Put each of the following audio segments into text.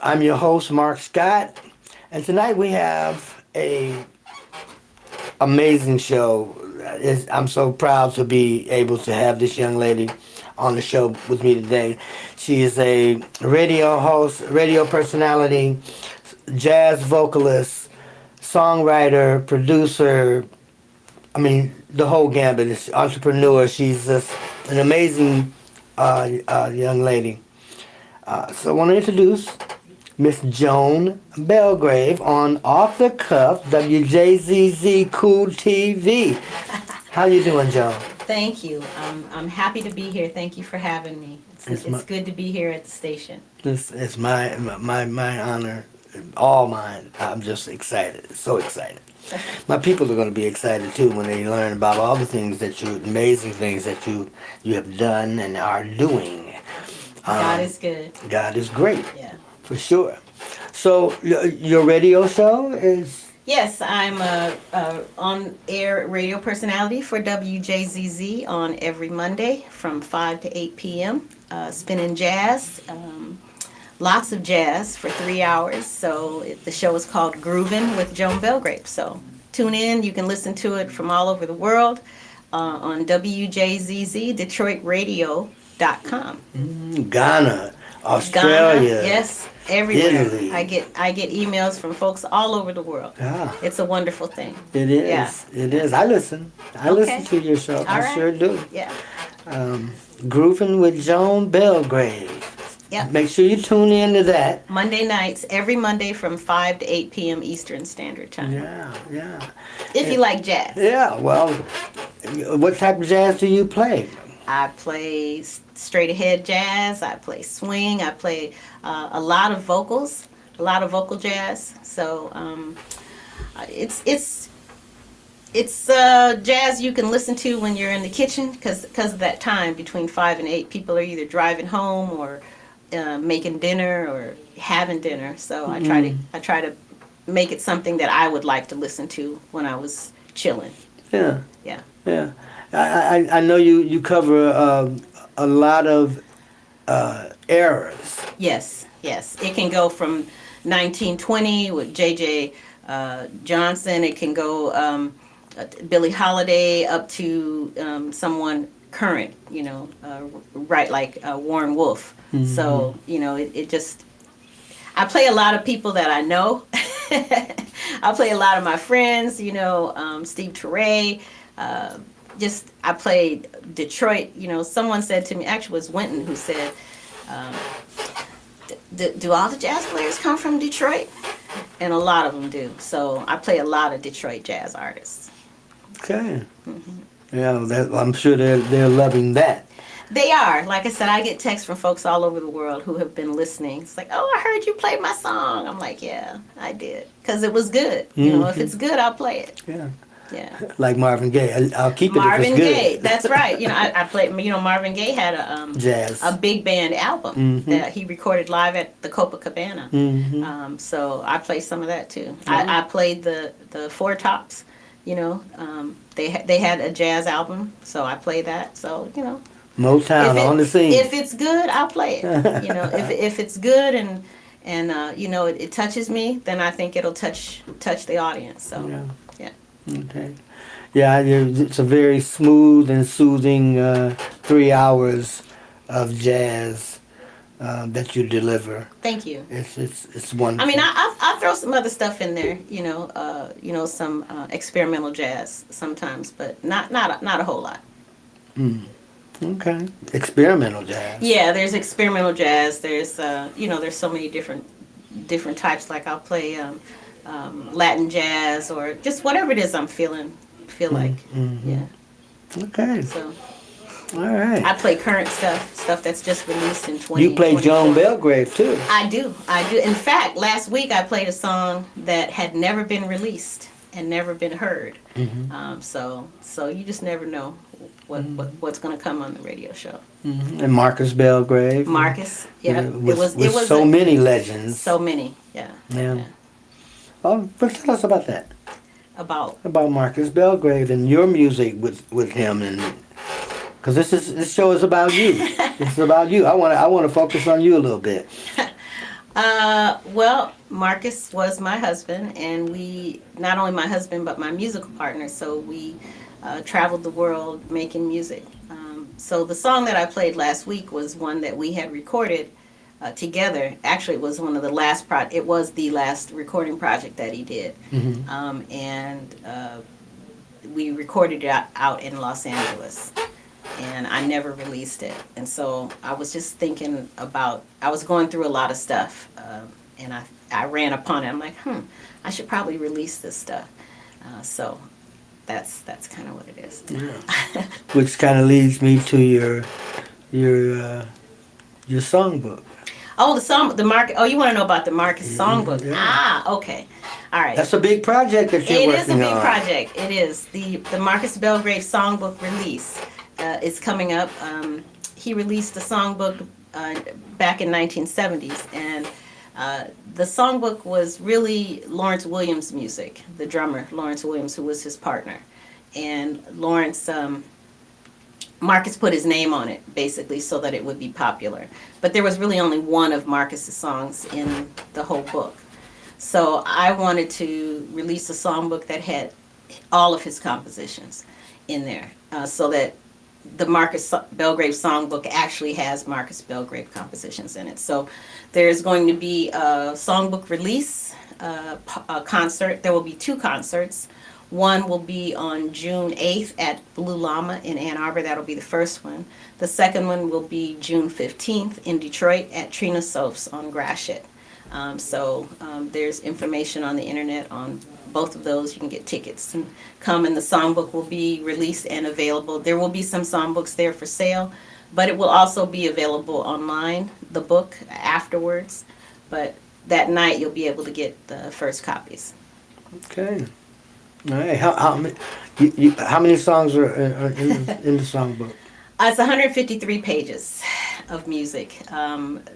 I'm your host, Mark Scott, and tonight we have a amazing show. I'm so proud to be able to have this young lady on the show with me today. She is a radio host, radio personality, jazz vocalist, songwriter, producer. I mean, the whole gambit. Is entrepreneur. She's just an amazing young lady. So I want to introduce Miss Joan Belgrave on Off the Cuff Wjzz Cool TV. How you doing, Joan? Thank you. I'm happy to be here. Thank you for having me. It's good to be here at the station. This is my honor, all mine. I'm just excited, so excited. My people are going to be excited too when they learn about all the things amazing things that you have done and are doing. God is good. God is great. Yeah. For sure. So your radio show is? Yes, I'm a on-air radio personality for WJZZ on every Monday from 5 to 8 p.m. Spinning jazz, lots of jazz for 3 hours. So the show is called Groovin' with Joan Belgrave. So tune in. You can listen to it from all over the world on WJZZ, DetroitRadio.com. Ghana, Australia. Ghana, yes, everywhere. Italy. I get emails from folks all over the world. Yeah. It's a wonderful thing. It is. Yeah. It is. I listen. I listen to your show. I right. sure do. Yeah. Grooving with Joan Belgrave. Yep. Make sure you tune in to that. Monday nights, every Monday from 5 to 8 p.m. Eastern Standard Time. Yeah. If you like jazz. Yeah, well, what type of jazz do you play? I play straight ahead jazz. I play swing. I play a lot of vocals, a lot of vocal jazz. So it's jazz you can listen to when you're in the kitchen because of that time between 5 and 8. People are either driving home or making dinner or having dinner. So I try to make it something that I would like to listen to when I was chilling. Yeah. Yeah. I know you cover a lot of eras. Yes. It can go from 1920 with J.J. Johnson. It can go Billie Holiday up to someone current, right, like Warren Wolf. Mm-hmm. So, it just... I play a lot of people that I know. I play a lot of my friends, Steve Teray. I played Detroit. Someone said to me, actually it was Winton who said, do all the jazz players come from Detroit? And a lot of them do. So I play a lot of Detroit jazz artists. Okay. Mm-hmm. Yeah, I'm sure they're loving that. They are. Like I said, I get texts from folks all over the world who have been listening. It's like, oh, I heard you play my song. I'm like, yeah, I did. Because it was good. Mm-hmm. If it's good, I'll play it. Yeah. Yeah. Like Marvin Gaye. I'll keep it Marvin if it's good. Gaye, that's right. I played, Marvin Gaye had jazz. A big band album mm-hmm. that he recorded live at the Copacabana. Mm-hmm. So I played some of that too. Mm-hmm. I played the Four Tops, they had a jazz album, so I played that. So, Motown on the scene. If it's good, I'll play it. If it's good and it touches me, then I think it'll touch the audience. So yeah. Okay. Yeah, it's a very smooth and soothing 3 hours of jazz that you deliver. Thank you. It's wonderful. I mean, I throw some other stuff in there, some experimental jazz sometimes, but not a whole lot. Okay. Experimental jazz. Yeah, there's experimental jazz. There's there's so many different types. Like I'll play Latin jazz or just whatever it is I'm feel like. Mm-hmm. Yeah. Okay. So. All right. I play current stuff that's just released in 20. You play Joan Belgrave too. I do. In fact, last week I played a song that had never been released and never been heard. Mm-hmm. So you just never know what's going to come on the radio show. Mm-hmm. And Marcus Belgrave. Marcus, yeah. It was so many legends. So many, yeah. Oh, but tell us about that. About Marcus Belgrave and your music with him, and because this show is about you. It's about you. I want to focus on you a little bit. Well, Marcus was my husband, and we, not only my husband, but my musical partner. So we traveled the world making music. So the song that I played last week was one that we had recorded together. Actually, it was one of the last it was the last recording project that he did. And we recorded it out in Los Angeles. And I never released it. And so I was just thinking about, I was going through a lot of stuff, and I ran upon it. I'm like, I should probably release this stuff. So that's kind of what it is. Yeah. Which kind of leads me to your songbook. Oh, Oh, you want to know about the Marcus songbook? Yeah. Ah, okay. All right. That's a big project that you're working on. It is a big project. It is. The Marcus Belgrave songbook release is coming up. He released the songbook back in 1970s, and the songbook was really Lawrence Williams' music, the drummer, Lawrence Williams, who was his partner. And Marcus put his name on it, basically, so that it would be popular. But there was really only one of Marcus's songs in the whole book. So I wanted to release a songbook that had all of his compositions in there, so that the Marcus Belgrave songbook actually has Marcus Belgrave compositions in it. So there's going to be a songbook release, a concert. There will be 2 concerts. One will be on June 8th at Blue Llama in Ann Arbor. That'll be the first one. The second one will be June 15th in Detroit at Trina Soph's on Gratiot. So there's information on the internet on both of those. You can get tickets and come, and the songbook will be released and available. There will be some songbooks there for sale, but it will also be available online, the book, afterwards. But that night you'll be able to get the first copies. Okay. All right. How many songs are in the songbook? It's 153 pages of music. And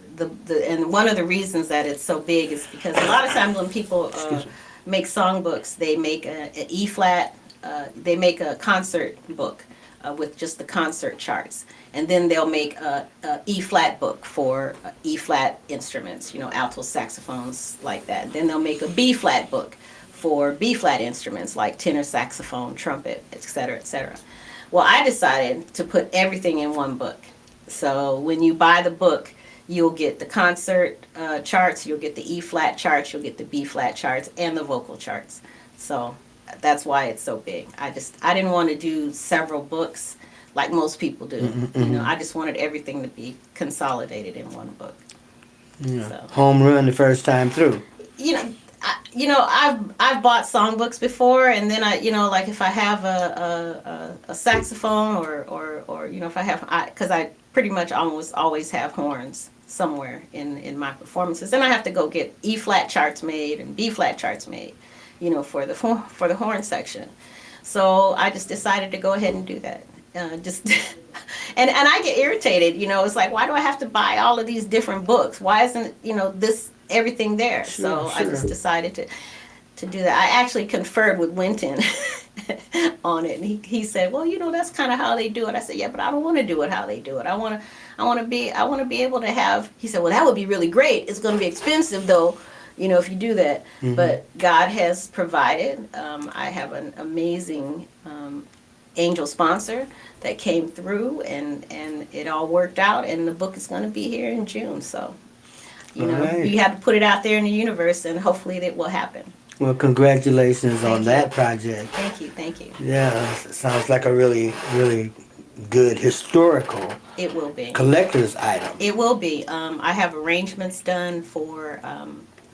one of the reasons that it's so big is because a lot of times when people make songbooks, they make an E flat, they make a concert book with just the concert charts, and then they'll make a E flat book for E flat instruments, alto saxophones like that. Then they'll make a B flat book for B flat instruments like tenor saxophone, trumpet, etc., etc. Well, I decided to put everything in one book. So when you buy the book, you'll get the concert charts, you'll get the E flat charts, you'll get the B flat charts, and the vocal charts. So that's why it's so big. I didn't want to do several books like most people do. I just wanted everything to be consolidated in one book. Yeah. So. Home run the first time through. I've bought songbooks before, and then like if I have a saxophone or if I have, because I pretty much almost always have horns somewhere in my performances, then I have to go get E flat charts made and B flat charts made, for the horn section. So I just decided to go ahead and do that. And I get irritated, it's like, why do I have to buy all of these different books? Why isn't this everything there? Sure. I just decided to do that. I actually conferred with Winton on it, and he said, well, that's kind of how they do it. I said, yeah, but I don't want to do it how they do it. I want to be able to have. He said, well, that would be really great. It's going to be expensive though, if you do that. But God has provided. I have an amazing angel sponsor that came through, and it all worked out, and the book is going to be here in June. So right. You have to put it out there in the universe, and hopefully it will happen. Well, congratulations on that project. Thank you. Yeah, it sounds like a really, really good historical. It will be collector's item. It will be. I have arrangements done for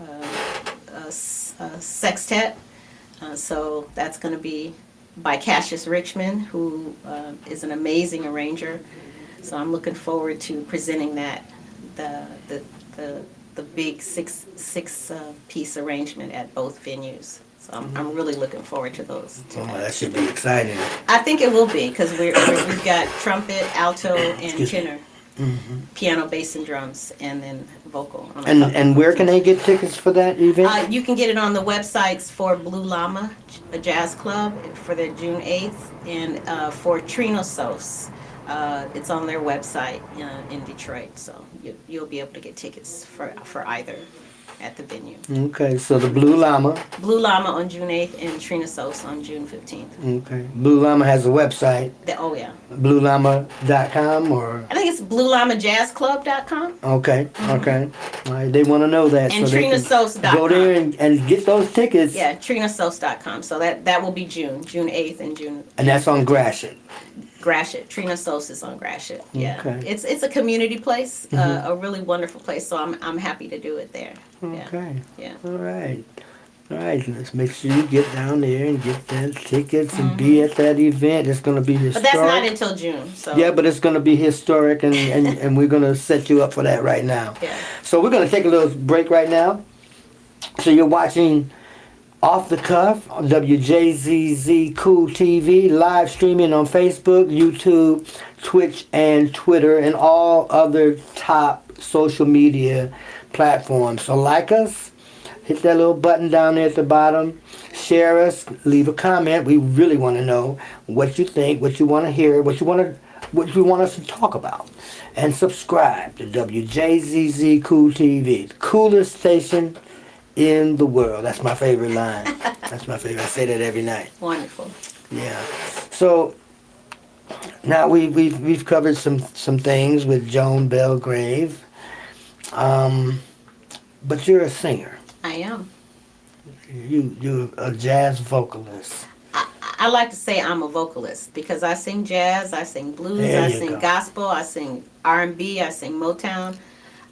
a sextet, so that's going to be by Cassius Richmond, who is an amazing arranger. So I'm looking forward to presenting that, the big six piece arrangement at both venues. So I'm really looking forward to those. That should be exciting. I think it will be, because we've got trumpet, alto, and tenor. Piano, bass, and drums, and then vocal. And where can they get tickets for that event? You can get it on the websites for Blue Llama, a jazz club, for their June 8th, and for Trina Soph's It's on their website in Detroit, so you'll be able to get tickets for either at the venue. Okay, so the Blue Llama. Blue Llama on June 8th and Trina Sos on June 15th. Okay. Blue Llama has a website. Oh, yeah. BlueLlama.com or? I think it's BlueLlamaJazzClub.com. Okay, okay. All right, they want to know that. And so TrinaSos.com. Go there and get those tickets. Yeah, TrinaSos.com. So that will be June 8th and June. And that's on Gratiot. Gratiot. Trina Sos is on Gratiot. Yeah. Okay. It's a community place, a really wonderful place. So I'm happy to do it there. Okay. Yeah. All right. All right. Let's make sure you get down there and get them tickets and be at that event. It's going to be historic. But that's not until June. So. Yeah, but it's going to be historic, and we're going to set you up for that right now. Yeah. So we're going to take a little break right now. So you're watching Off the Cuff on Wjzz Cool TV, live streaming on Facebook, YouTube, Twitch, and Twitter, and all other top social media platforms. So like us, hit that little button down there at the bottom, share us, leave a comment. We really want to know what you think, what you want to hear, what you want us to talk about. And subscribe to Wjzz Cool TV, the coolest station in the world. That's my favorite line. That's my favorite. I say that every night. Wonderful. Yeah. So now we've covered some things with Joan Belgrave. But you're a singer. I am. You're a jazz vocalist. I like to say I'm a vocalist because I sing jazz, I sing blues, I sing gospel, I sing R&B, I sing Motown.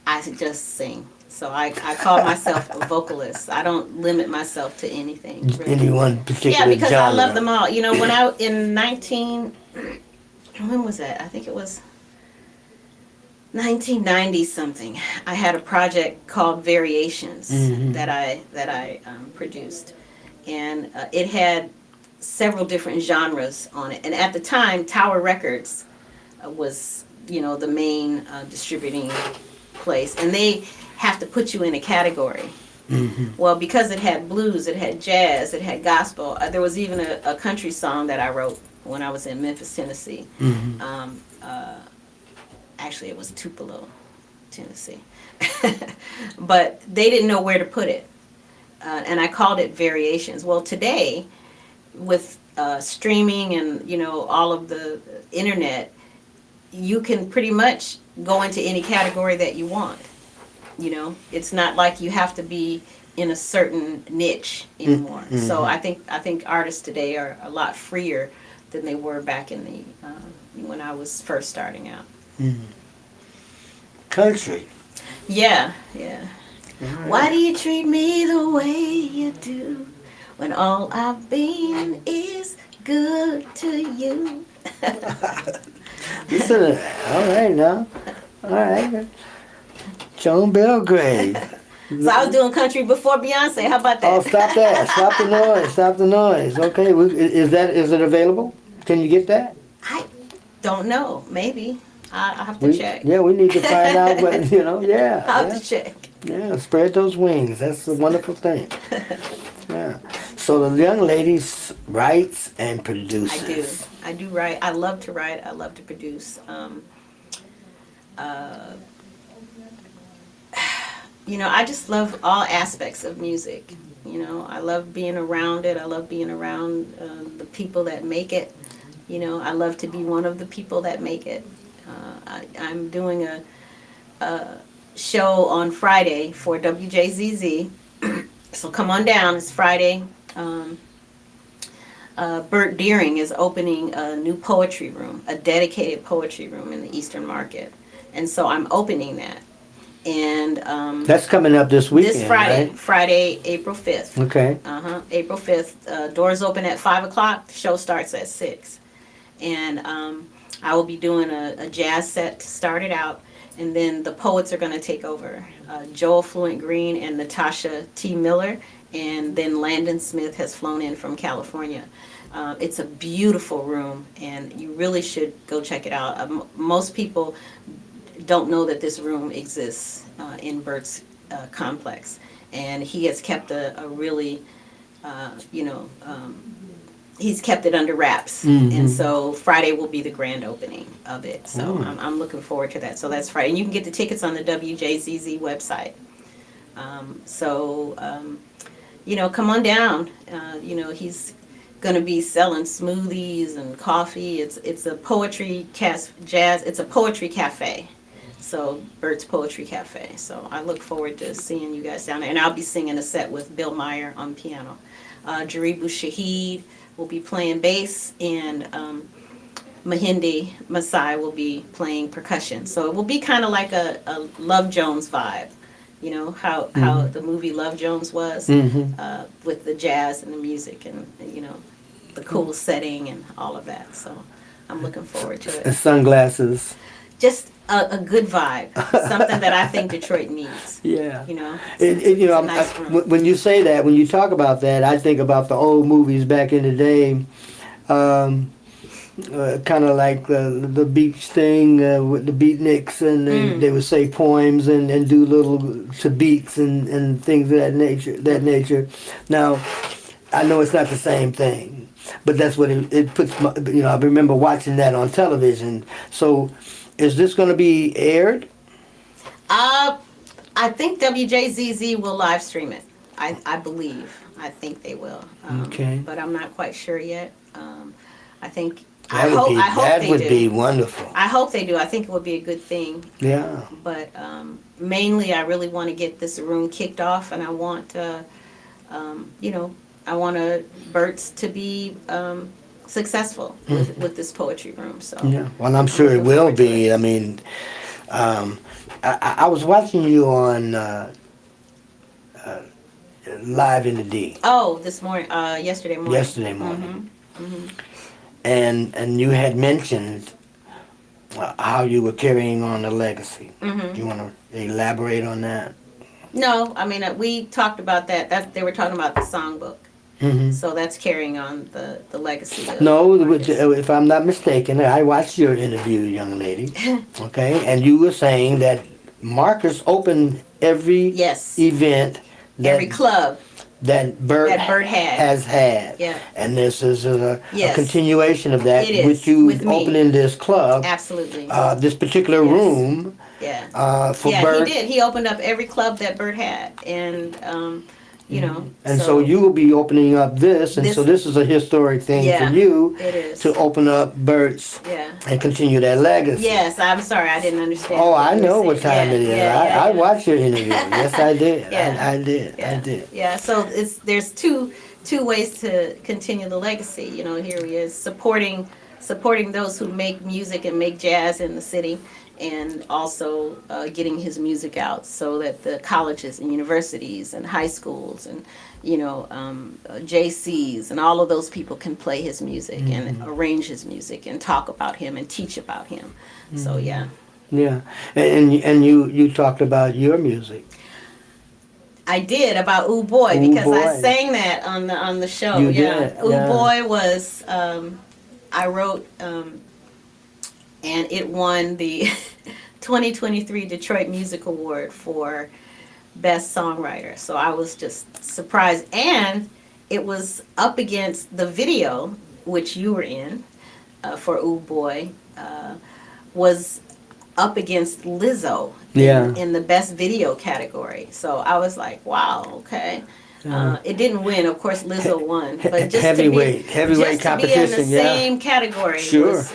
I just sing. So I call myself a vocalist. I don't limit myself to anything. Really. Any one particular Yeah, because genre. I love them all. You know, when was that? I think it was 1990 something. I had a project called Variations that I produced, and it had several different genres on it. And at the time, Tower Records was the main distributing place, and they have to put you in a category. Well, because it had blues, it had jazz, it had gospel. There was even a country song that I wrote when I was in Memphis, Tennessee. Actually, it was Tupelo, Tennessee. But they didn't know where to put it. And I called it Variations. Well, today, with streaming and, all of the internet, you can pretty much go into any category that you want. It's not like you have to be in a certain niche anymore. So I think artists today are a lot freer than they were back in the when I was first starting out. Country. Yeah. Right. Why do you treat me the way you do when all I've been is good to you? Listen, all right now. All right. Joan Belgrave. So I was doing country before Beyonce. How about that? Oh, stop that. Stop the noise. Stop the noise. Okay. Is it available? Can you get that? I don't know. Maybe. I'll have to check. Yeah, we need to find out what, yeah. I'll have to check. Yeah, spread those wings. That's a wonderful thing. Yeah. So the young lady writes and produces. I do write. I love to write. I love to produce. I just love all aspects of music. I love being around it. I love being around the people that make it. I love to be one of the people that make it. I'm doing a show on Friday for WJZZ. So come on down. It's Friday. Bert Deering is opening a new poetry room, a dedicated poetry room in the Eastern Market. And so I'm opening that. And that's coming up this weekend, this Friday, right? Friday, April 5th. Okay. April 5th. Doors open at 5 o'clock. The show starts at 6. And I will be doing a jazz set to start it out. And then the poets are going to take over. Joel Fluent Green and Natasha T. Miller. And then Landon Smith has flown in from California. It's a beautiful room, and you really should go check it out. Most people don't know that this room exists in Bert's complex. And he has kept a really, he's kept it under wraps. And so Friday will be the grand opening of it. So I'm looking forward to that. So that's Friday. And you can get the tickets on the WJZZ website. Come on down. He's going to be selling smoothies and coffee. It's a poetry jazz. It's a poetry cafe. So Bert's Poetry Cafe. So I look forward to seeing you guys down there. And I'll be singing a set with Bill Meyer on piano. Jaribu Shaheed will be playing bass, and Mahindi Masai will be playing percussion. So it will be kind of like a Love Jones vibe. You know, how the movie Love Jones was, with the jazz and the music and, the cool setting and all of that. So I'm looking forward to it. And sunglasses. Just a good vibe, something that I think Detroit needs. Yeah. When you say that, when you talk about that, I think about the old movies back in the day. Kind of like the beach thing with the beatniks, and they would say poems and do little to beats and things of that nature. Now, I know it's not the same thing, but that's what it puts. I remember watching that on television. So, is this going to be aired? I think WJZZ will live stream it. I believe. I think they will. Okay. But I'm not quite sure yet. I think. That would be wonderful. I hope they do. I think it would be a good thing. Yeah. But mainly, I really want to get this room kicked off, and I want, I want Bert's to be successful with this poetry room. So yeah. Well, I'm sure it will be. I mean, I was watching you on Live in the D. Oh, this morning, yesterday morning. Yesterday morning. And you had mentioned how you were carrying on the legacy. Do you want to elaborate on that? No, I mean, we talked about that. They were talking about the songbook. So that's carrying on the legacy. No, if I'm not mistaken, I watched your interview, young lady. Okay, and you were saying that Marcus opened every event, every club that Bert has had. Yeah. And this is a continuation of that with you opening this club. Absolutely. This particular room. Yeah. For Bert. He did. He opened up every club that Bert had. And, And so you will be opening up this, and so this is a historic thing for you. It is. To open up Bert's and continue that legacy. Yes, I'm sorry, I didn't understand. Oh, I know what time it is. I watched your interview. Yes, I did. I did. Yeah, so there's two ways to continue the legacy. Here he is supporting those who make music and make jazz in the city, and also getting his music out so that the colleges and universities and high schools and JCs and all of those people can play his music and arrange his music and talk about him and teach about him. So yeah. And you talked about your music. I did, about Ooh Boy, because I sang that on the show. You did. Ooh Boy was I wrote and it won the 2023 Detroit Music Award for Best Songwriter. So I was just surprised. And it was up against the video, which you were in, for Ooh Boy, was up against Lizzo in the Best Video category. So I was like, wow, okay. It didn't win, of course. Lizzo won, but just heavyweight just competition, to be in the same category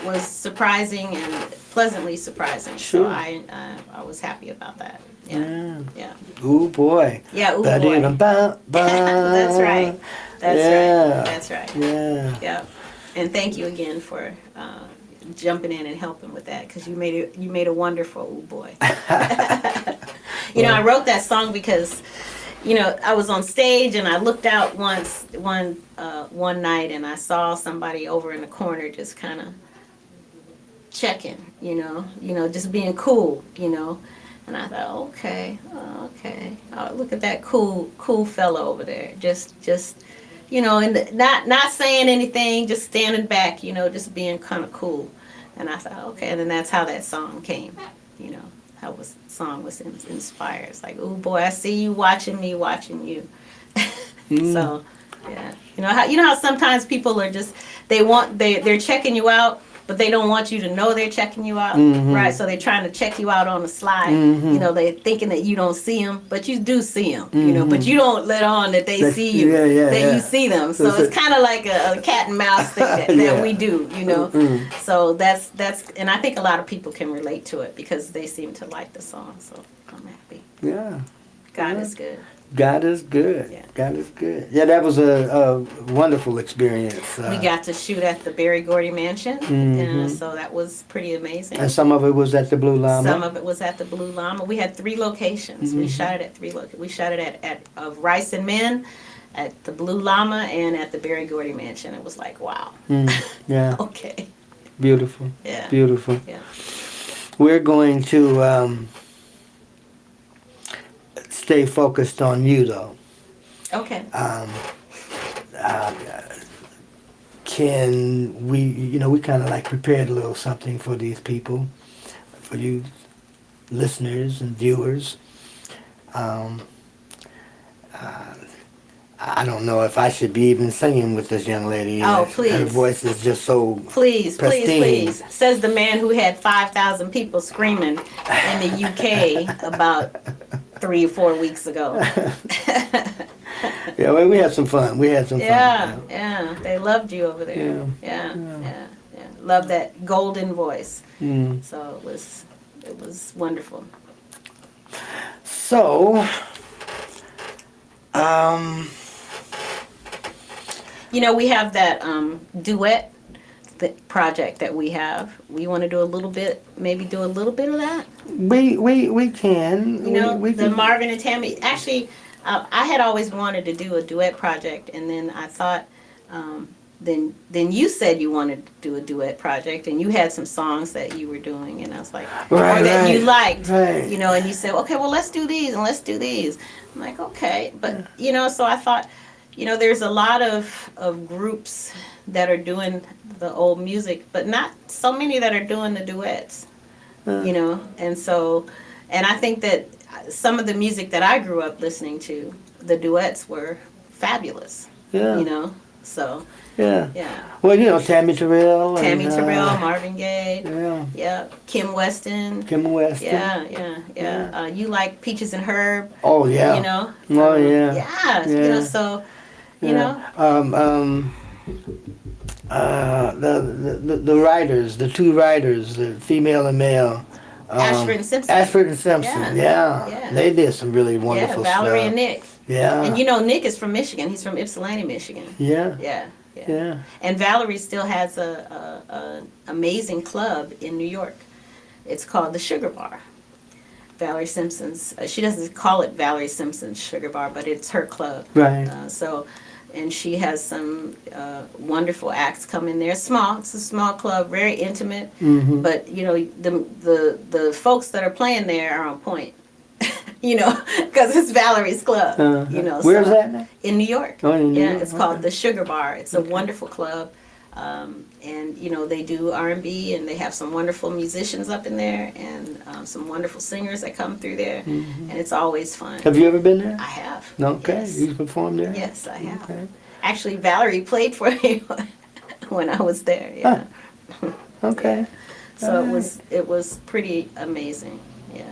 was surprising and pleasantly surprising. Sure. So I was happy about that. Yeah. Ooh Boy. Yeah, Ooh Boy. That's right. That's right. Yeah. And thank you again for jumping in and helping with that, because you made a wonderful Ooh Boy. I wrote that song because I was on stage and I looked out one night and I saw somebody over in the corner just kind of checking, just being cool, and I thought, okay, oh, look at that cool fella over there, just and not saying anything, just standing back, just being kind of cool, and I thought, okay, and then that's how that song came, how the song was inspired. It's like, ooh boy, I see you watching me, watching you. So Yeah. You know how sometimes people are just they're checking you out, but they don't want you to know they're checking you out, right? So they're trying to check you out on the slide. They're thinking that you don't see them, but you do see them. But you don't let on that they see you, you see them. So it's kind of like a cat and mouse thing that we do. So that's and I think a lot of people can relate to it because they seem to like the song. So I'm happy. Yeah. God is good. God is good. Yeah. God is good. Yeah, that was a wonderful experience. We got to shoot at the Berry Gordy Mansion, and so that was pretty amazing. And some of it was at the Blue Llama. Some of it was at the Blue Llama. We had 3 locations. We shot it at 3 locations. We shot it at Rice and Men, at the Blue Llama, and at the Berry Gordy Mansion. It was like, wow. Yeah. Okay. Beautiful. Yeah. Beautiful. Yeah. We're going to stay focused on you, though. Okay. Can we, we kind of like prepared a little something for these people, for you listeners and viewers. I don't know if I should be even singing with this young lady. Oh, please. Her voice is just so Please, pristine. please. Says the man who had 5,000 people screaming in the UK about 3 or 4 weeks ago. Yeah, well, we had some fun. Yeah. They loved you over there. Yeah. Love that golden voice. So it was wonderful. So, we have that duet project that we have. We want to do a little bit of that. we can. We the can. Marvin and Tammy. Actually, I had always wanted to do a duet project, and then I thought, then you said you wanted to do a duet project, and you had some songs that you were doing, and I was like, that you liked, and you said, okay, well, let's do these and let's do these. I'm like, okay, but so I thought, there's a lot of groups that are doing the old music, but not so many that are doing the duets, and so, and I think that some of the music that I grew up listening to, the duets were fabulous. Yeah. So. Yeah. Yeah. Well, Tammy Terrell. Terrell, Marvin Gaye. Yeah. Yeah. Kim Weston. Yeah. You like Peaches and Herb. Oh yeah. Oh yeah. Yeah. So, the writers, the 2 writers, the female and male. Ashford and Simpson. Yeah. They did some really wonderful stuff. Valerie and Nick. Yeah. And Nick is from Michigan. He's from Ypsilanti, Michigan. Yeah. And Valerie still has a amazing club in New York. It's called the Sugar Bar. Valerie Simpson's. She doesn't call it Valerie Simpson's Sugar Bar, but it's her club. Right. And she has some wonderful acts come in there. It's a small club, very intimate. But the folks that are playing there are on point. Because it's Valerie's club. Where's that now? In New York. Oh, in New York. It's called the Sugar Bar. It's a wonderful club, and they do R&B, and they have some wonderful musicians up in there, and some wonderful singers that come through there, and it's always fun. Have you ever been there? I have. Okay, Yes. you performed there. Yes, I have. Okay. Actually, Valerie played for me when I was there. Yeah. Okay. So it was pretty amazing. Yeah.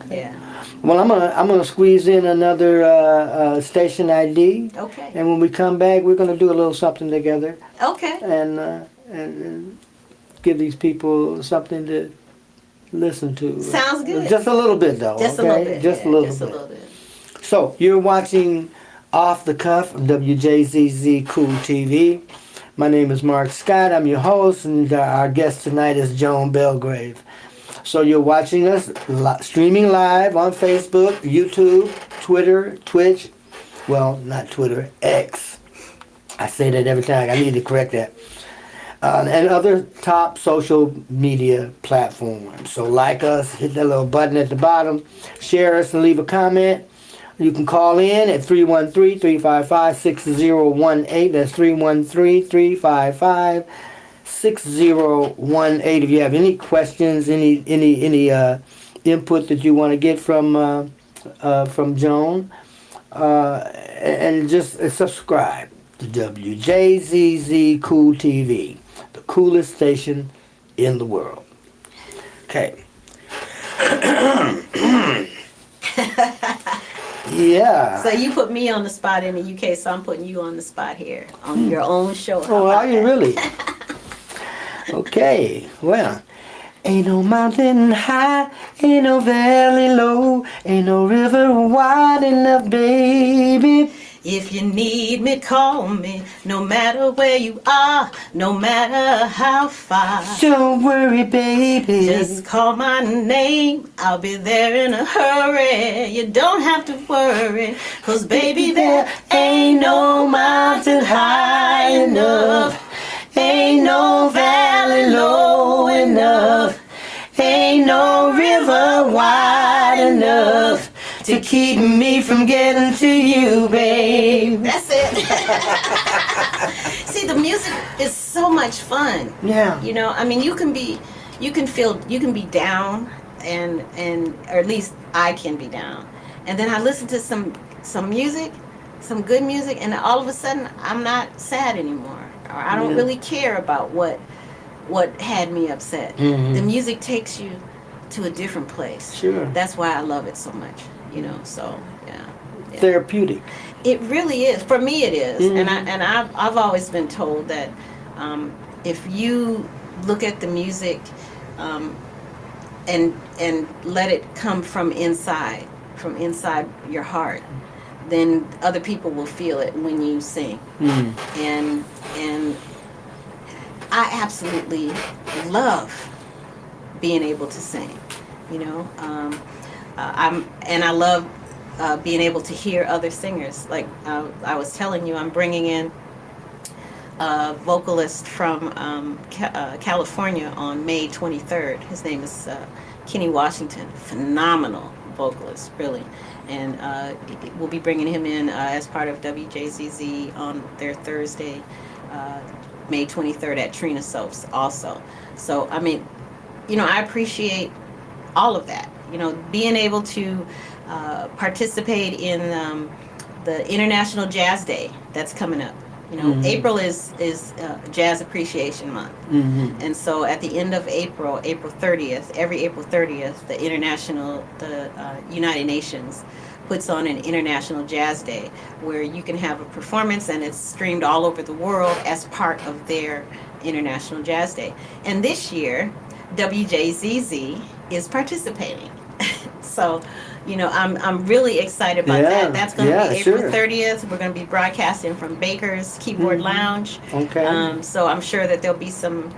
Okay. Yeah. Well, I'm gonna squeeze in another station ID. Okay. And when we come back, we're gonna do a little something together Okay. and give these people something to listen to. Sounds good. Just a little bit, though. Just okay? a little bit. Just yeah, a little just bit. a little bit. So you're watching Off the Cuff of Wjzz Cool TV. My name is Mark Scott. I'm your host, and our guest tonight is Joan Belgrave. So you're watching us streaming live on Facebook, YouTube, Twitter, Twitch. Well, not Twitter, X. I say that every time. I need to correct that. And other top social media platforms. So like us, hit that little button at the bottom, share us, and leave a comment. You can call in at 313-355-6018. That's 313-355-6018. If you have any questions, any input that you want to get from Joan, and just subscribe. to WJZZ Cool TV, the coolest station in the world. Okay. Yeah. So you put me on the spot in the UK, so I'm putting you on the spot here on your own show. How Oh, about are you that? really? Okay. Well, ain't no mountain high, ain't no valley low, ain't no river wide enough, baby. If you need me, call me. No matter where you are, no matter how far. Don't worry, baby. Just call my name, I'll be there in a hurry. You don't have to worry, 'cause baby, there ain't no mountain high enough. Ain't no valley low enough. Ain't no river wide enough to keep me from getting to you, babe. That's it. See, the music is so much fun. Yeah. You know, I mean, you can be down, or at least I can be down, and then I listen to some music, some good music, and all of a sudden I'm not sad anymore, or I don't really care about what had me upset. Mhm. The music takes you to a different place. Sure. That's why I love it so much. You know, so yeah. Therapeutic. It really is. For me, it is. Mhm. And I've always been told that if you look at the music and let it come from inside your heart, then other people will feel it when you sing. Mm. And I absolutely love being able to sing. You know, I love being able to hear other singers. Like I was telling you, I'm bringing in a vocalist from California on May 23rd. His name is Kenny Washington. Phenomenal vocalist, really. And we'll be bringing him in as part of WJZZ on their Thursday, May 23rd at Trina Soaps also. So, I mean, you know, I appreciate all of that. You know, being able to participate in the International Jazz Day that's coming up. You know, April is Jazz Appreciation Month. Mm-hmm. And so at the end of April, April 30th, every April 30th, the United Nations puts on an International Jazz Day where you can have a performance, and it's streamed all over the world as part of their International Jazz Day. And this year, WJZZ is participating. So, you know, I'm really excited about that. That's going to be April 30th. We're going to be broadcasting from Baker's Keyboard Lounge. Okay. So I'm sure that there'll be some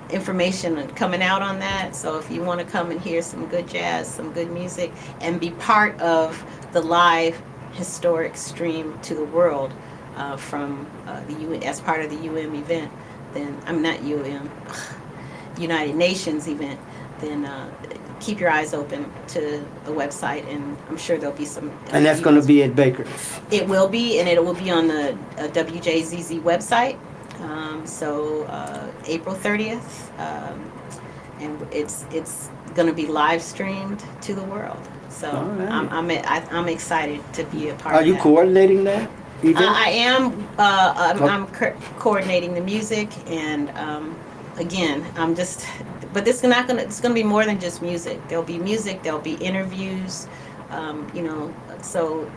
information coming out on that. So if you want to come and hear some good jazz, some good music, and be part of the live historic stream to the world from the UN, as part of the UM event, then I'm not UM, United Nations event, then keep your eyes open to the website, and I'm sure there'll be some. And that's going to be at Baker's. It will be, and it will be on the WJZZ website. So April 30th, and it's going to be live streamed to the world. So right. I'm excited to be a part. Are of you that. coordinating that event? I am. I'm coordinating the music, and again, I'm just. But it's not gonna. It's gonna be more than just music. There'll be music. There'll be interviews. You know, so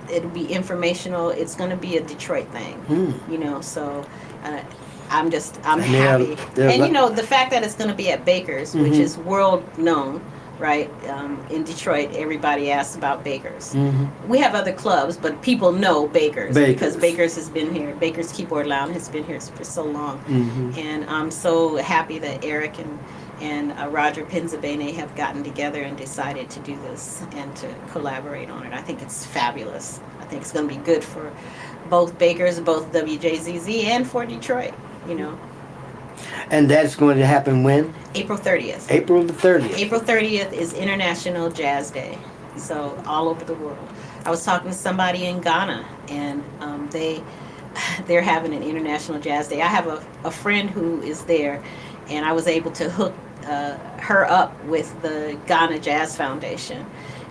it'll be informational. It's gonna be a Detroit thing. You know, so I'm happy. And you know, the fact that it's gonna be at Baker's, which is world known, right? In Detroit, everybody asks about Baker's. We have other clubs, but people know Baker's because Baker's has been here. Baker's Keyboard Lounge has been here for so long. And I'm so happy that Eric and Roger Penzabene have gotten together and decided to do this and to collaborate on it. I think it's fabulous. I think it's going to be good for both Baker's, both WJZZ, and for Detroit, you know. And that's going to happen when? April 30th. April the 30th. April 30th is International Jazz Day, so all over the world. I was talking to somebody in Ghana, and they're having an International Jazz Day. I have a friend who is there, and I was able to hook her up with the Ghana Jazz Foundation.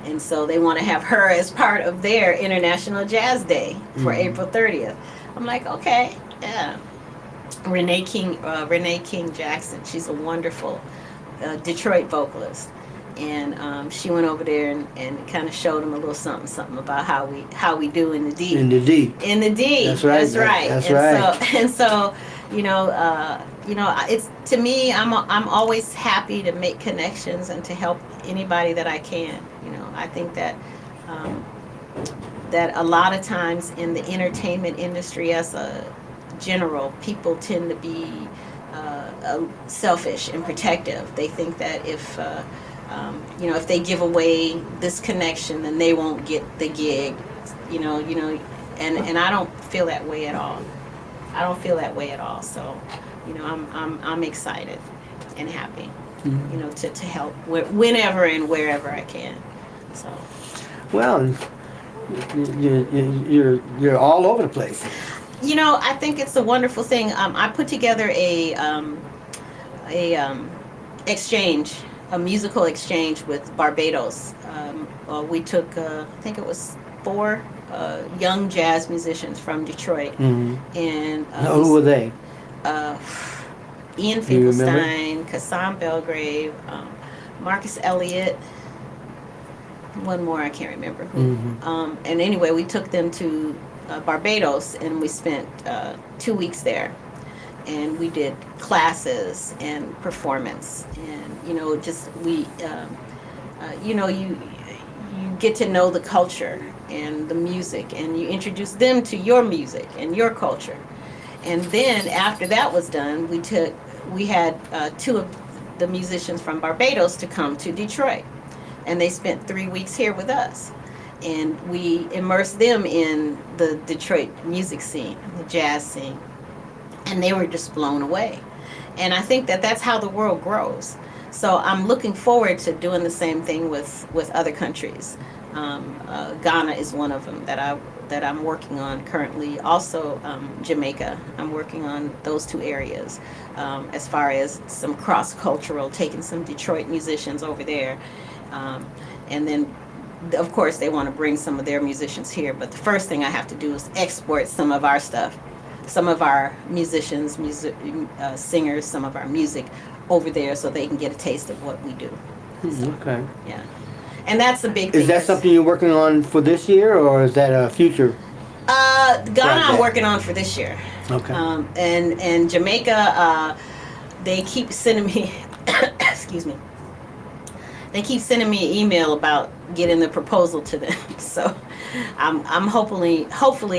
And so they want to have her as part of their International Jazz Day for April 30th. I'm like, okay, yeah. Renee King Jackson. She's a wonderful Detroit vocalist, and she went over there and kind of showed him a little something about how we do in the D. In the deep. In the D. That's right. That's right. That's and right. So and so, it's to me. I'm always happy to make connections and to help anybody that I can. I think that. That a lot of times in the entertainment industry as a general, people tend to be selfish and protective. They think that if they give away this connection, then they won't get the gig. And I don't feel that way at all. I don't feel that way at all. So, I'm excited and happy, to help whenever and wherever I can. So. Well, you're all over the place. I think it's a wonderful thing. I put together a musical exchange with Barbados. We took, I think it was 4 young jazz musicians from Detroit, and Who were they? Ian Do you remember? Finkelstein, Kassan Belgrave, Marcus Elliott. One more, I can't remember who. And anyway, we took them to Barbados, and we spent 2 weeks there, and we did classes and performance, and you get to know the culture and the music, and you introduce them to your music and your culture. And then after that was done, we had 2 of the musicians from Barbados to come to Detroit, and they spent 3 weeks here with us. And we immersed them in the Detroit music scene, the jazz scene. And they were just blown away. And I think that that's how the world grows. So I'm looking forward to doing the same thing with other countries. Ghana is one of them that I'm working on currently. Also, Jamaica. I'm working on those 2 areas. As far as some cross-cultural, taking some Detroit musicians over there. And then, of course, they want to bring some of their musicians here, but the first thing I have to do is export some of our stuff, some of our musicians, singers, some of our music over there, so they can get a taste of what we do. So, Okay. yeah, and that's the big thing. Is that something you're working on for this year, or is that a future? Ghana, project? I'm working on for this year. Okay. And Jamaica, they keep sending me, excuse me. They keep sending me an email about getting the proposal to them. So I'm hopefully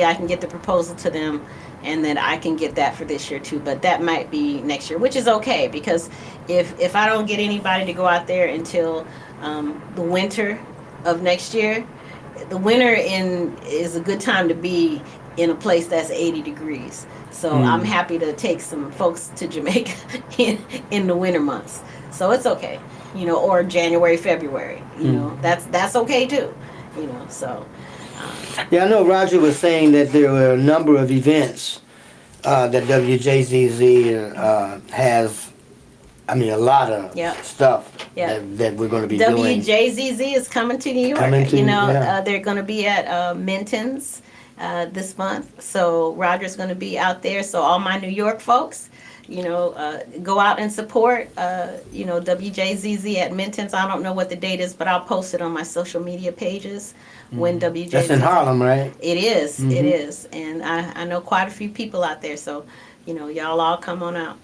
I can get the proposal to them, and then I can get that for this year too. But that might be next year, which is okay, because if I don't get anybody to go out there until the winter of next year, the winter is a good time to be in a place that's 80 degrees. So I'm happy to take some folks to Jamaica in the winter months. So it's okay. Or January, February, that's okay too, so. Yeah, I know Roger was saying that there were a number of events that WJZZ has. I mean, a lot of stuff that we're going to be doing. WJZZ is coming to New York. They're going to be at Minton's this month. So Roger's going to be out there. So all my New York folks, go out and support, WJZZ at Minton's. I don't know what the date is, but I'll post it on my social media pages when WJZZ. That's in Harlem, right? It is. It is. And I know quite a few people out there. So, y'all all come on out.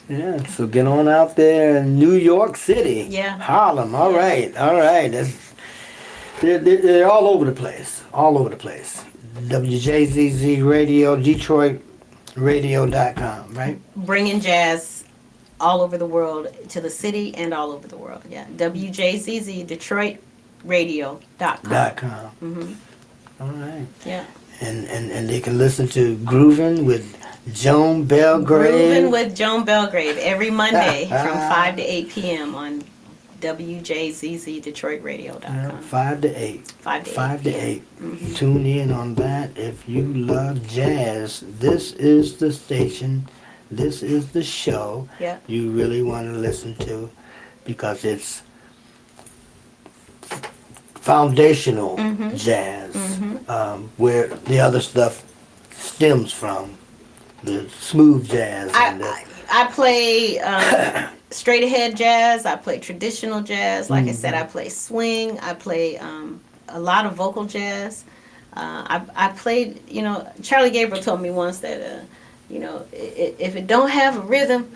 Yeah, so get on out there in New York City. Yeah. Harlem, all right. They're all over the place. All over the place. WJZZ Radio, DetroitRadio.com, right? Bringing jazz all over the world, to the city and all over the world. Yeah. WJZZ, DetroitRadio.com. All right. Yeah. And they can listen to Groovin' with Joan Belgrave. Groovin' with Joan Belgrave every Monday from 5 to 8 p.m. on WJZZ, DetroitRadio.com. 5 to 8. 5 to 8. 5 to 8. Tune in on that if you love jazz. This is the station. This is the show you really want to listen to, because it's foundational jazz, where the other stuff stems from the smooth jazz and I play straight ahead jazz. I play traditional jazz. Like I said, I play swing. I play a lot of vocal jazz. I played, Charlie Gabriel told me once that, if it don't have a rhythm,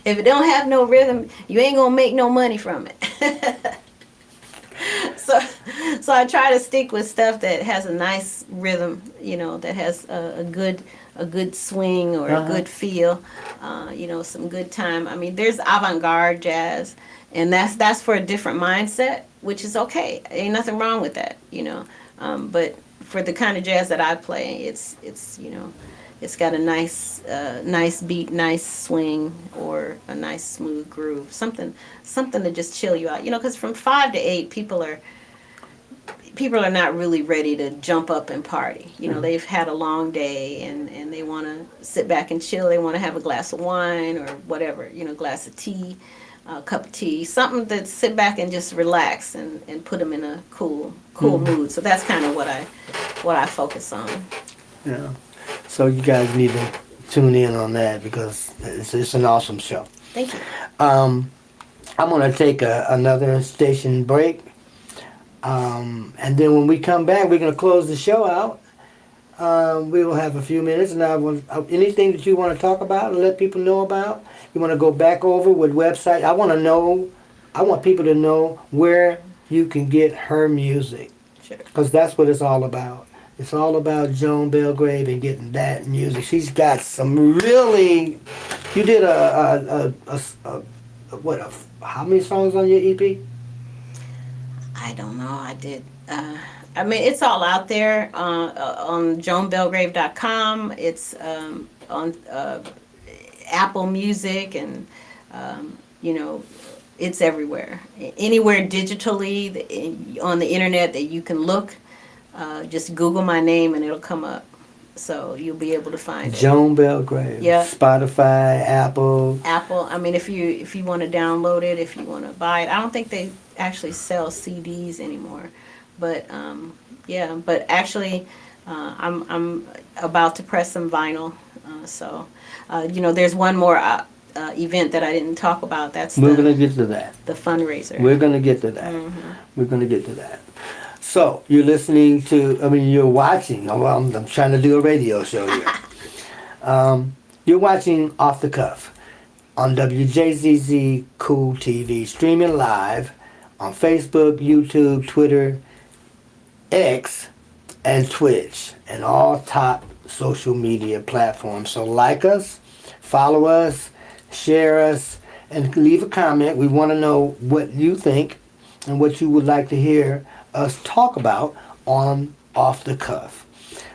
if it don't have no rhythm, you ain't gonna make no money from it. So I try to stick with stuff that has a nice rhythm, that has a good swing or a good feel, some good time. I mean, there's avant-garde jazz, and that's for a different mindset, which is okay. Ain't nothing wrong with that, But for the kind of jazz that I play, it's got a nice beat, nice swing, or a nice smooth groove, something to just chill you out. Because from 5 to 8, people are not really ready to jump up and party. They've had a long day and they want to sit back and chill. They want to have a glass of wine or whatever, glass of tea, a cup of tea, something to sit back and just relax and put them in a cool mood. So that's kind of what I focus on. Yeah. So you guys need to tune in on that because it's an awesome show. Thank you. I'm going to take another station break. And then when we come back, we're going to close the show out. We will have a few minutes. And anything that you want to talk about and let people know about? You want to go back over with website? I want people to know where you can get her music. Sure. Because that's what it's all about. It's all about Joan Belgrave and getting that music. She's got some really. You did how many songs on your EP? I don't know. I did. I mean, it's all out there on joanbelgrave.com. It's on Apple Music, and it's everywhere. Anywhere digitally on the internet that you can look. Just Google my name and it'll come up. So you'll be able to find it. Joan Belgrave. Yeah. Spotify, Apple. I mean, if you want to download it, if you want to buy it. I don't think they actually sell CDs anymore. But but actually I'm about to press some vinyl. So there's one more event that I didn't talk about. We're going to get to that. The fundraiser. We're going to get to that. Mm-hmm. We're going to get to that. So, you're you're watching. I'm trying to do a radio show here. You're watching Off the Cuff on Wjzz Cool TV, streaming live on Facebook, YouTube, Twitter, X, and Twitch, and all top social media platforms. So like us, follow us, share us, and leave a comment. We want to know what you think and what you would like to hear us talk about on Off the Cuff.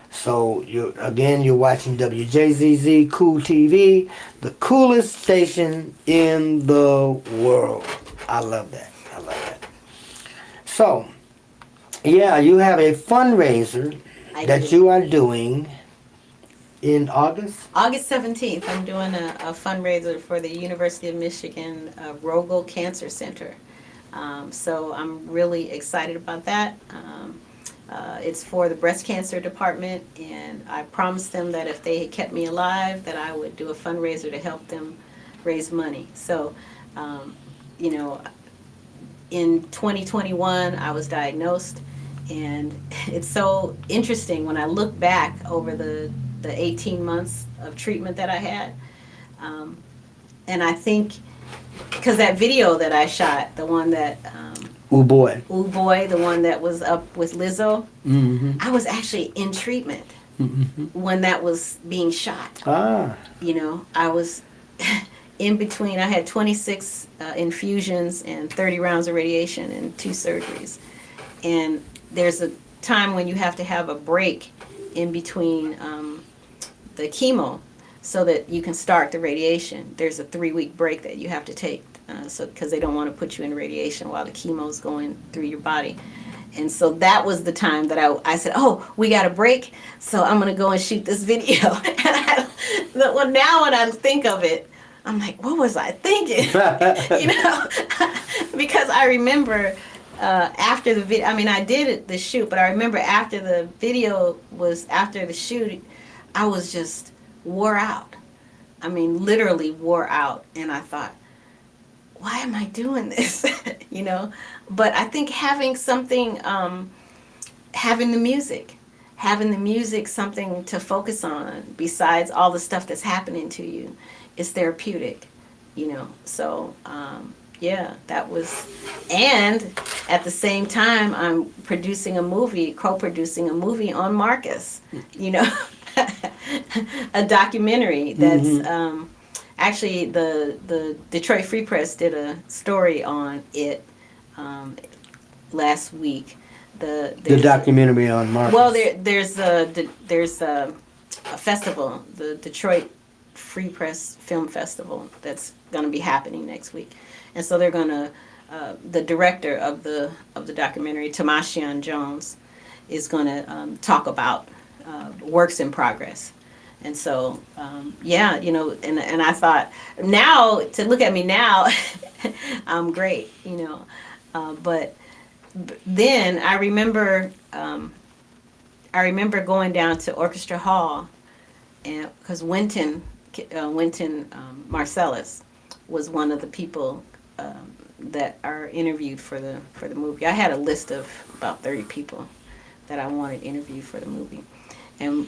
So you're watching Wjzz Cool TV, the coolest station in the world. I love that. So, yeah, you have a fundraiser that you are doing in August? August 17th, I'm doing a fundraiser for the University of Michigan Rogel Cancer Center. So I'm really excited about that. It's for the breast cancer department, and I promised them that if they had kept me alive, that I would do a fundraiser to help them raise money. So, in 2021, I was diagnosed, and it's so interesting when I look back over the 18 months of treatment that I had, and I think, because that video that I shot, the one that Ooh Boy, the one that was up with Lizzo, mm-hmm. I was actually in treatment when that was being shot. I was in between. I had 26 infusions and 30 rounds of radiation and 2 surgeries, and there's a time when you have to have a break in between the chemo so that you can start the radiation. There's a 3-week break that you have to take, because they don't want to put you in radiation while the chemo's going through your body. And so that was the time that I said, oh, we got a break, so I'm going to go and shoot this video. Well, now when I think of it, I'm like, what was I thinking? Because I remember after the video, I mean, I did the shoot, but I remember after the video was after the shoot, I was just wore out. I mean, literally wore out, and I thought, why am I doing this? You know, but I think having something, having the music, something to focus on besides all the stuff that's happening to you, is therapeutic. You know, so yeah, that was, and at the same time, I'm co-producing a movie on Marcus. You know, a documentary that's. Actually, the Detroit Free Press did a story on it last week. The documentary on Marcus. Well, there's a festival, the Detroit Free Press Film Festival, that's going to be happening next week, and so they're going to. The director of the documentary, Tamashian Jones, is going to talk about works in progress. And so, yeah, you know, and I thought, now, to look at me now, I'm great, you know. But then I remember going down to Orchestra Hall, and because Wynton Marsalis was one of the people that are interviewed for the movie. I had a list of about 30 people that I wanted interviewed for the movie. And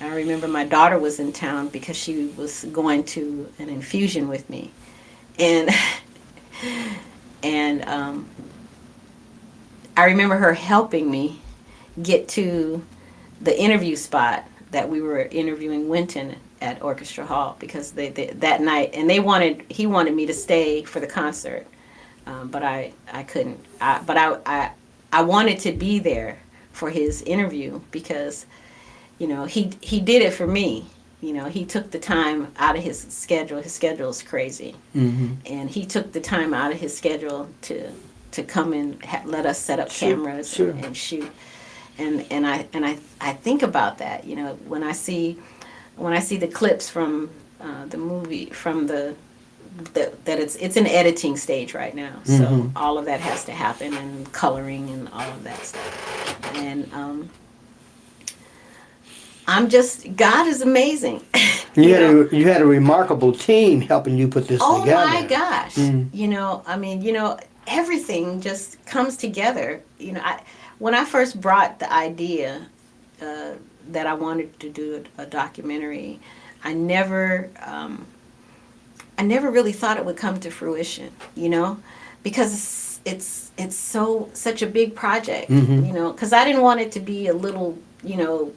I remember my daughter was in town because she was going to an infusion with me, and I remember her helping me get to the interview spot that we were interviewing Wynton at Orchestra Hall, because they that night, and he wanted me to stay for the concert, but I couldn't. I wanted to be there for his interview because, you know, he did it for me. You know, he took the time out of his schedule. His schedule is crazy, and he took the time out of his schedule to come and let us set up cameras and shoot. And I think about that. You know, when I see the clips from the movie, from that it's an editing stage right now. So all of that has to happen, and coloring and all of that stuff. And God is amazing. You had a remarkable team helping you put this together. Oh my gosh. You know, I mean, you know, everything just comes together. You know, when I first brought the idea that I wanted to do a documentary, I never really thought it would come to fruition, you know, because it's such a big project, you know, because I didn't want it to be a little, you know,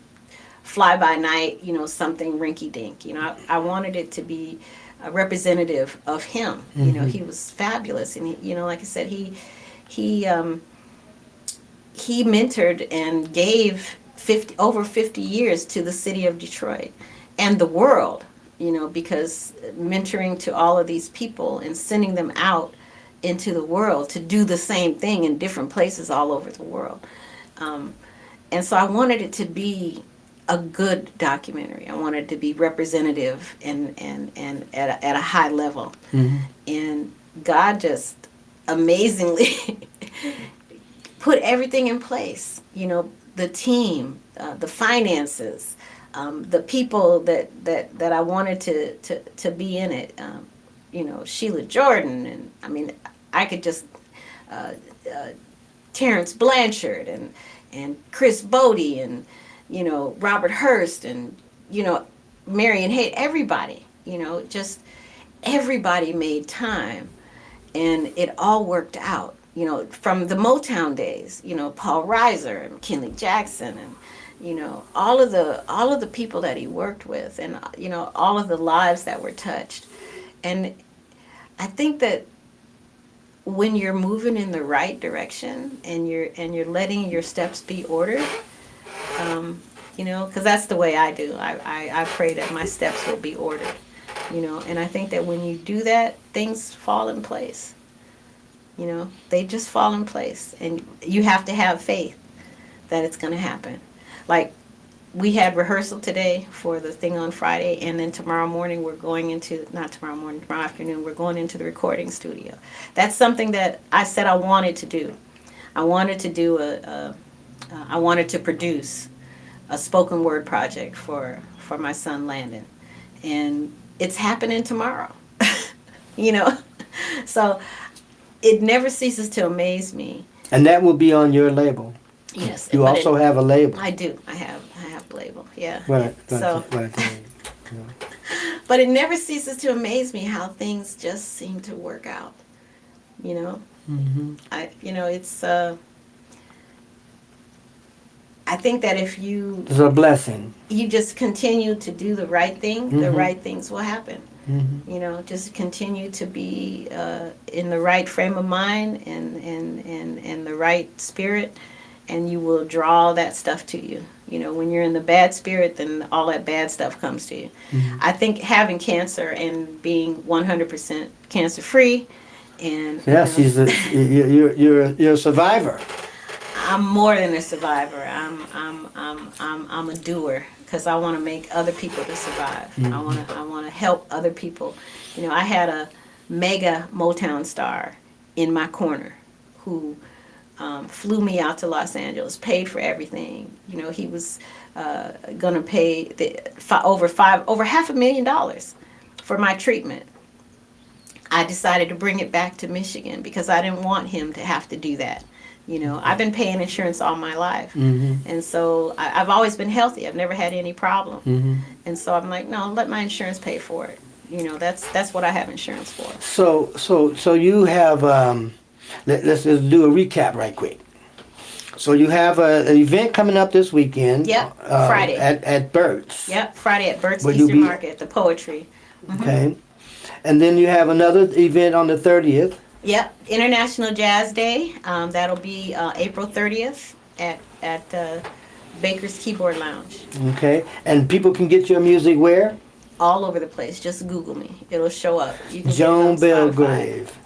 fly by night, you know, something rinky dink. You know, I wanted it to be a representative of him. You know, he was fabulous, and he, you know, like I said, he mentored and gave over 50 years to the city of Detroit and the world. You know, because mentoring to all of these people and sending them out into the world to do the same thing in different places all over the world. And so I wanted it to be a good documentary. I wanted it to be representative and at a high level. And God just amazingly put everything in place. You know, the team, the finances, the people that I wanted to be in it. You know, Sheila Jordan, and I mean, I could just Terrence Blanchard and Chris Bodie, and, you know, Robert Hurst, and, you know, Marion Hay, everybody, you know, just everybody made time, and it all worked out. You know, from the Motown days, you know, Paul Reiser and McKinley Jackson, and, you know, all of the people that he worked with, and, you know, all of the lives that were touched. And I think that when you're moving in the right direction, and you're letting your steps be ordered, you know, because that's the way I do. I pray that my steps will be ordered, you know, and I think that when you do that, things fall in place. You know, they just fall in place, and you have to have faith that it's going to happen. Like, we had rehearsal today for the thing on Friday, and then tomorrow morning tomorrow afternoon, we're going into the recording studio. That's something that I said I wanted to do. I wanted to do I wanted to produce a spoken word project for my son Landon, and it's happening tomorrow. You know, so it never ceases to amaze me. And that will be on your label. Yes, You but also have a label. I do. I have label. Yeah. Right. So, but it never ceases to amaze me how things just seem to work out. You know, it's. I think that if It's a blessing. you just continue to do the right thing, the right things will happen. Mm-hmm. You know, just continue to be in the right frame of mind and the right spirit, and you will draw that stuff to you. You know, when you're in the bad spirit, then all that bad stuff comes to you. Mm-hmm. I think having cancer and being 100% cancer free, and Yes, you're a survivor. I'm more than a survivor. I'm a doer because I want to make other people to survive. Mm-hmm. I want to help other people. You know, I had a mega Motown star in my corner who flew me out to Los Angeles, paid for everything. You know, he was gonna pay over $500,000 for my treatment. I decided to bring it back to Michigan because I didn't want him to have to do that. You know, I've been paying insurance all my life. Mm-hmm. And so I've always been healthy. I've never had any problem. Mm-hmm. And so I'm like, no, let my insurance pay for it. You know, that's what I have insurance for. So you have, let's just do a recap right quick. So you have an event coming up this weekend. Yep, Friday. At Burt's. Yep, Friday at Burt's Will you Eastern be- Market, the poetry. Mm-hmm. Okay. And then you have another event on the 30th. Yep, International Jazz Day. That'll be April 30th at Baker's Keyboard Lounge. Okay. And people can get your music where? All over the place. Just Google me. It'll show up. You can Joan get it on Spotify. Belgrave.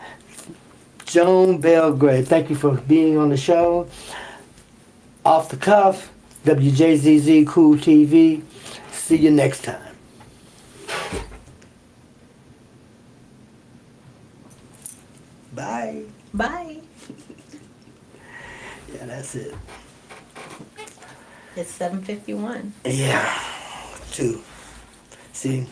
Joan Belgrave. Thank you for being on the show. Off the cuff, Wjzz Cool TV. See you next time. Bye. Bye. Yeah, that's it. It's 7:51. Yeah. 2. See?